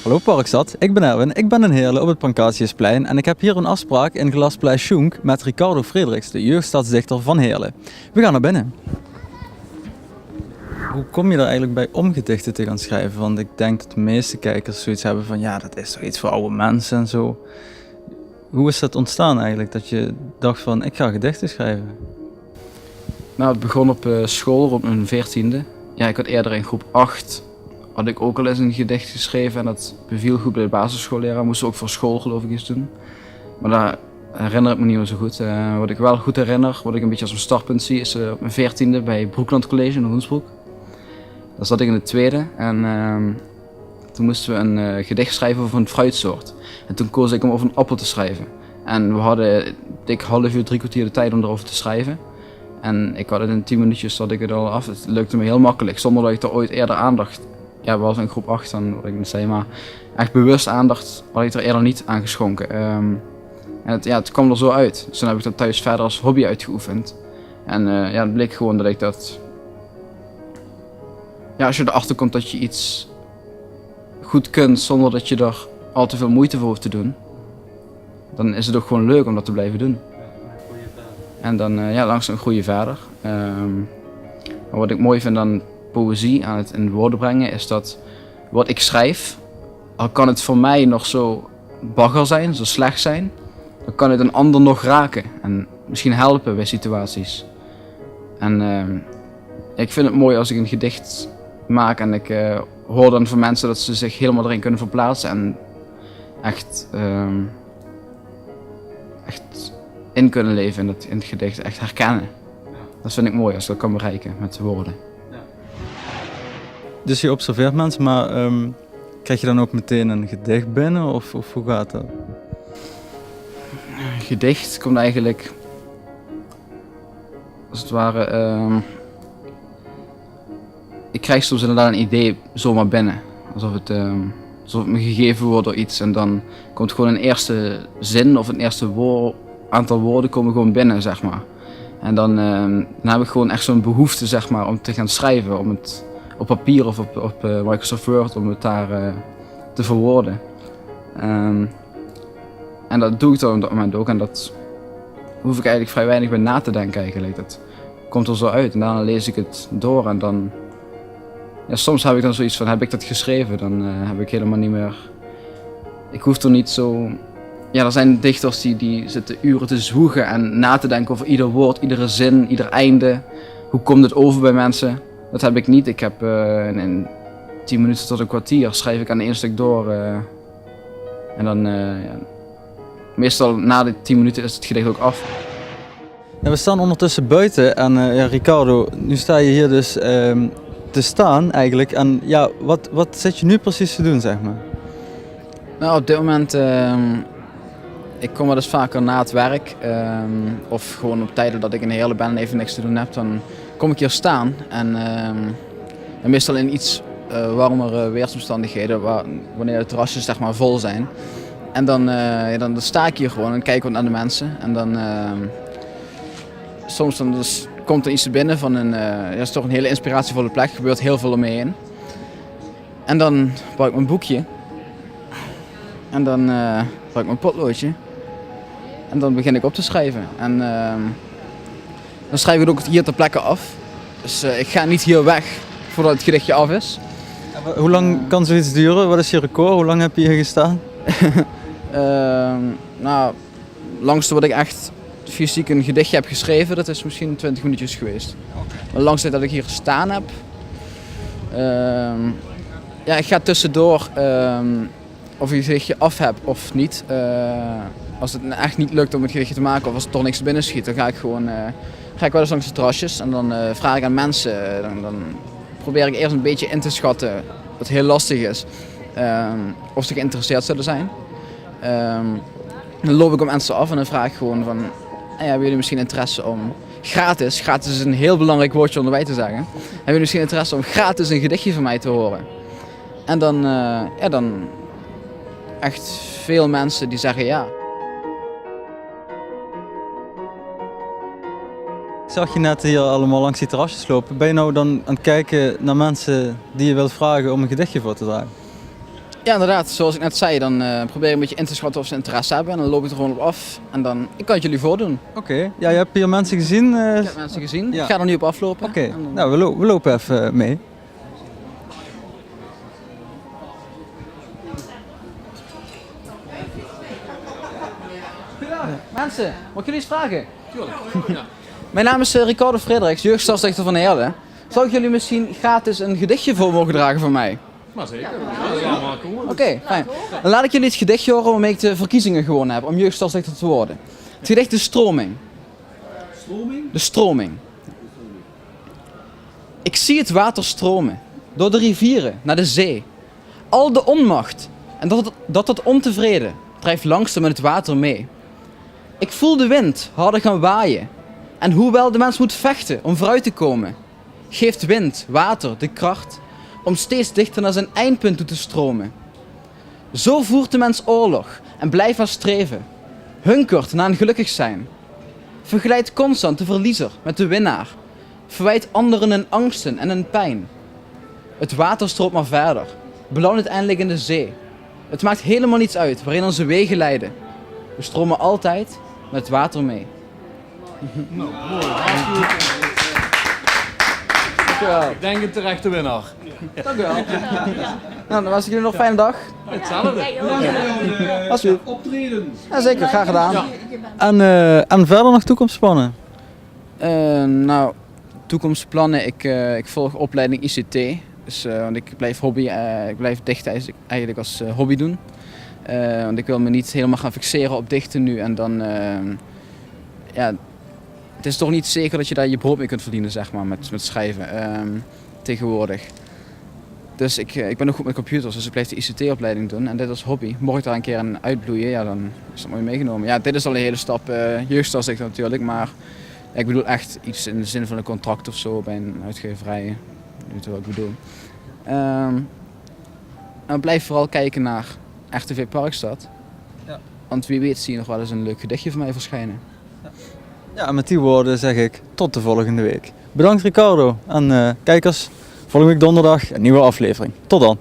Hallo Parkstad, ik ben Erwin, ik ben in Heerlen op het Pancratiusplein en ik heb hier een afspraak in Glasplein Schunk met Ricardo Frederiks, de jeugdstadsdichter van Heerlen. We gaan naar binnen. Hoe kom je er eigenlijk bij om gedichten te gaan schrijven? Want ik denk dat de meeste kijkers zoiets hebben van ja, dat is toch iets voor oude mensen en zo. Hoe is dat ontstaan eigenlijk, dat je dacht van ik ga gedichten schrijven? Nou, het begon op school rond mijn 14e. Ja, ik had eerder in groep 8 had ik ook al eens een gedicht geschreven en dat beviel goed bij de basisschoolleraar. Moesten ook voor school geloof ik iets doen. Maar daar herinner ik me niet meer zo goed. Wat ik wel goed herinner, wat ik een beetje als een startpunt zie, is op mijn 14e bij Broekland College in Hoensbroek. Daar zat ik in de tweede en toen moesten we een gedicht schrijven over een fruitsoort. En toen koos ik om over een appel te schrijven. En we hadden dik half uur, 3 kwartier de tijd om erover te schrijven. En ik had het in 10 minuutjes zat ik het al af. Het lukte me heel makkelijk, zonder dat ik er ooit eerder aandacht. Ja, we was in groep 8 dan, wat ik net zei, maar echt bewust aandacht had ik er eerder niet aan geschonken. En het kwam er zo uit. Dus toen heb ik dat thuis verder als hobby uitgeoefend. En het bleek gewoon dat ik dat... Ja, als je erachter komt dat je iets goed kunt zonder dat je er al te veel moeite voor hoeft te doen, dan is het ook gewoon leuk om dat te blijven doen. En dan langzaam groei je verder. Maar wat ik mooi vind aan poëzie, aan het in woorden brengen, is dat wat ik schrijf, al kan het voor mij nog zo bagger zijn, zo slecht zijn, dan kan het een ander nog raken en misschien helpen bij situaties. En ik vind het mooi als ik een gedicht maak en ik hoor dan van mensen dat ze zich helemaal erin kunnen verplaatsen en echt in kunnen leven in het gedicht, echt herkennen. Dat vind ik mooi als ik dat kan bereiken met woorden. Dus je observeert mensen, maar krijg je dan ook meteen een gedicht binnen of hoe gaat dat? Een gedicht komt eigenlijk, als het ware, ik krijg soms inderdaad een idee zomaar binnen. Alsof het me gegeven wordt door iets en dan komt gewoon een eerste zin of een eerste aantal woorden komen gewoon binnen, zeg maar. En dan heb ik gewoon echt zo'n behoefte, zeg maar, om te gaan schrijven, om het op papier of op Microsoft Word, om het daar te verwoorden. En dat doe ik dan op dat moment ook en dat hoef ik eigenlijk vrij weinig bij na te denken eigenlijk. Dat komt er zo uit en daarna lees ik het door en dan... Ja, soms heb ik dan zoiets van, heb ik dat geschreven? Dan heb ik helemaal niet meer... Ik hoef er niet zo... Ja, er zijn dichters die zitten uren te zwoegen en na te denken over ieder woord, iedere zin, ieder einde. Hoe komt het over bij mensen? Dat heb ik niet. Ik heb in 10 minuten tot een kwartier schrijf ik aan één stuk door. En dan, meestal na de 10 minuten is het gedicht ook af. Ja, we staan ondertussen buiten en Ricardo, nu sta je hier dus te staan eigenlijk. En ja, wat zit je nu precies te doen, zeg maar? Nou, op dit moment... Ik kom wel eens vaker na het werk of gewoon op tijden dat ik in Heerlen ben en even niks te doen heb, dan kom ik hier staan en meestal in iets warmere weersomstandigheden wanneer de terrasjes zeg maar vol zijn. En dan sta ik hier gewoon en kijk wat naar de mensen en dan soms dan dus komt er iets te binnen van het is toch een hele inspiratievolle plek, er gebeurt heel veel om me heen. En dan pak ik mijn boekje en dan pak ik mijn potloodje. En dan begin ik op te schrijven. En dan schrijf ik het ook hier ter plekke af. Dus ik ga niet hier weg voordat het gedichtje af is. Hoe lang kan zoiets duren? Wat is je record? Hoe lang heb je hier gestaan? Nou, het langste wat ik echt fysiek een gedichtje heb geschreven, dat is misschien 20 minuutjes geweest. De langste tijd dat ik hier gestaan heb... ik ga tussendoor of ik het gedichtje af heb of niet. Als het echt niet lukt om het gedichtje te maken of als er toch niks binnen schiet, dan ga ik wel eens langs de terrasjes en dan vraag ik aan mensen. Dan probeer ik eerst een beetje in te schatten, wat heel lastig is, of ze geïnteresseerd zullen zijn. Dan loop ik op mensen af en dan vraag ik gewoon van, hebben jullie misschien interesse om gratis is een heel belangrijk woordje om erbij te zeggen, hebben jullie misschien interesse om gratis een gedichtje van mij te horen? En dan echt veel mensen die zeggen ja. Ik zag je net hier allemaal langs die terrasjes lopen. Ben je nou dan aan het kijken naar mensen die je wilt vragen om een gedichtje voor te dragen? Ja, inderdaad. Zoals ik net zei, dan probeer ik een beetje in te schatten of ze interesse hebben. En dan loop ik er gewoon op af. En dan, ik kan het jullie voordoen. Oké, ja, je hebt hier mensen gezien. Ik heb mensen gezien. Ja. Ik ga er nu op aflopen. Oké, En dan- nou we lopen even mee. Mensen, mag ik jullie eens vragen? Tuurlijk. Mijn naam is Ricardo Frederiks, jeugdstadsdichter van Heerlen. Zou ik jullie misschien gratis een gedichtje voor mogen dragen van mij? Maar zeker. Ja, maar kom. Oké, fijn. Dan laat ik jullie het gedichtje horen waarmee ik de verkiezingen gewonnen heb om jeugdstadsdichter te worden. Het gedicht De Stroming. De Stroming. Ik zie het water stromen, door de rivieren naar de zee. Al de onmacht en dat het ontevreden drijft langzaam met het water mee. Ik voel de wind harder gaan waaien. En hoewel de mens moet vechten om vooruit te komen, geeft wind, water de kracht om steeds dichter naar zijn eindpunt toe te stromen. Zo voert de mens oorlog en blijft maar streven, hunkert naar een gelukkig zijn. Vergelijkt constant de verliezer met de winnaar, verwijt anderen hun angsten en hun pijn. Het water stroomt maar verder, belandt uiteindelijk in de zee. Het maakt helemaal niets uit waarin onze wegen leiden. We stromen altijd met het water mee. Nou, mooi. Hartstikke Dankjewel. Ik denk een terechte winnaar. Dankjewel. Nou, dan wens ik jullie nog een fijne dag. Hetzelfde. Alsjeblieft. Optreden. Ja, zeker, graag gedaan. En verder nog toekomstplannen? Nou, toekomstplannen. Ik volg opleiding ICT. Dus, want ik blijf dichten eigenlijk als hobby doen. Want ik wil me niet helemaal gaan fixeren op dichten nu. En dan, ja, het is toch niet zeker dat je daar je brood mee kunt verdienen, zeg maar, met schrijven tegenwoordig. Dus ik ben ook goed met computers, dus ik blijf de ICT-opleiding doen. En dit als hobby. Mocht ik daar een keer aan uitbloeien, ja, dan is dat mooi meegenomen. Ja, dit is al een hele stap jeugdstadsdichter natuurlijk, maar ik bedoel echt iets in de zin van een contract of zo bij een uitgeverij. Je weet wat ik bedoel. En blijf vooral kijken naar RTV Parkstad. Ja. Want wie weet zie je nog wel eens een leuk gedichtje van mij verschijnen. Ja, en met die woorden zeg ik tot de volgende week. Bedankt Ricardo en kijkers, volgende week donderdag een nieuwe aflevering. Tot dan.